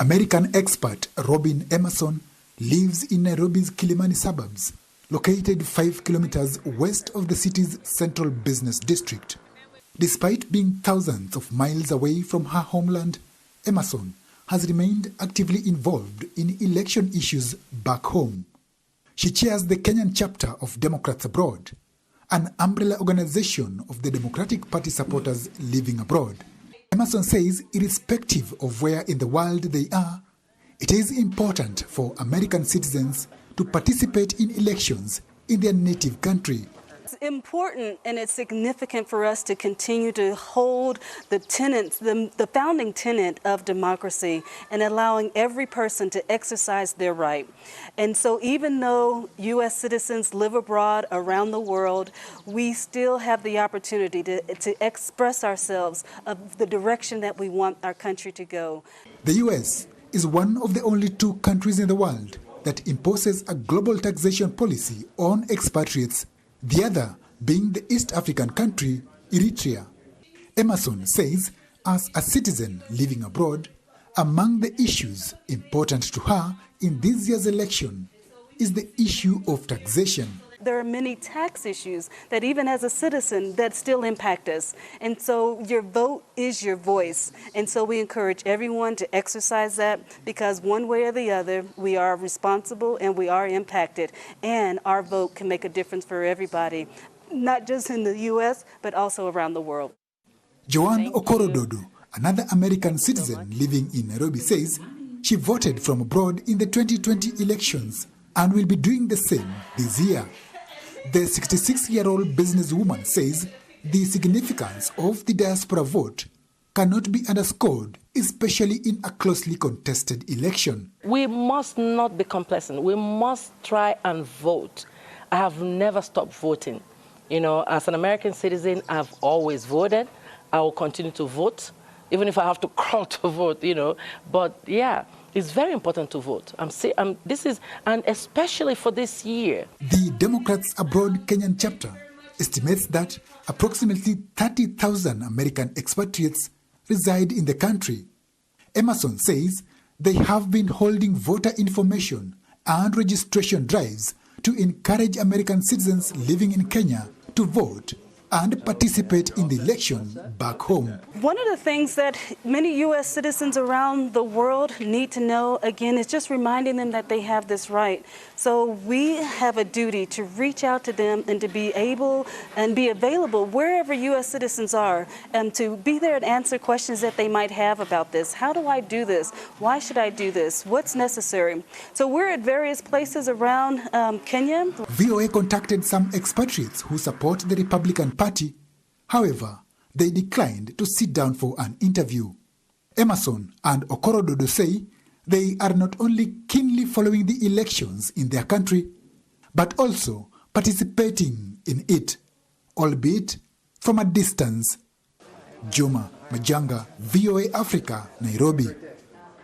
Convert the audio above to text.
American expat Robin Emerson lives in Nairobi's Kilimani suburbs, located 5 kilometers west of the city's central business district. Despite being thousands of miles away from her homeland, Emerson has remained actively involved in election issues back home. She chairs the Kenyan chapter of Democrats Abroad, an umbrella organization of the Democratic Party supporters living abroad. Emerson says, irrespective of where in the world they are, it is important for American citizens to participate in elections in their native country. It's important and it's significant for us to continue to hold the tenets, the founding tenet of democracy and allowing every person to exercise their right. And so even though U.S. citizens live abroad around the world, we still have the opportunity to express ourselves of the direction that we want our country to go. The U.S. is one of the only 2 countries in the world that imposes a global taxation policy on expatriates, the other being the East African country, Eritrea. Emerson says, as a citizen living abroad, among the issues important to her in this year's election is the issue of taxation. There are many tax issues that even as a citizen that still impact us. And so your vote is your voice. And so we encourage everyone to exercise that because one way or the other, we are responsible and we are impacted. And our vote can make a difference for everybody, not just in the U.S., but also around the world. Joanne Okorododo, another American citizen living in Nairobi, says she voted from abroad in the 2020 elections and will be doing the same this year. The 66-year-old businesswoman says the significance of the diaspora vote cannot be underscored, especially in a closely contested election. We must not be complacent. We must try and vote. I have never stopped voting. You know, as an American citizen, I've always voted. I will continue to vote, even if I have to crawl to vote, you know. But yeah, it's very important to vote. And especially for this year. The Democrats Abroad Kenyan chapter estimates that approximately 30,000 American expatriates reside in the country. Emerson says they have been holding voter information and registration drives to encourage American citizens living in Kenya to vote and participate in the election back home. One of the things that many U.S. citizens around the world need to know, again, is just reminding them that they have this right. So we have a duty to reach out to them and to be able and be available wherever U.S. citizens are and to be there and answer questions that they might have about this. How do I do this? Why should I do this? What's necessary? So we're at various places around Kenya. VOA contacted some expatriates who support the Republican Party. However, they declined to sit down for an interview. Emerson and Okorododo say they are not only keenly following the elections in their country, but also participating in it, albeit from a distance. Juma Majanga, VOA Africa, Nairobi.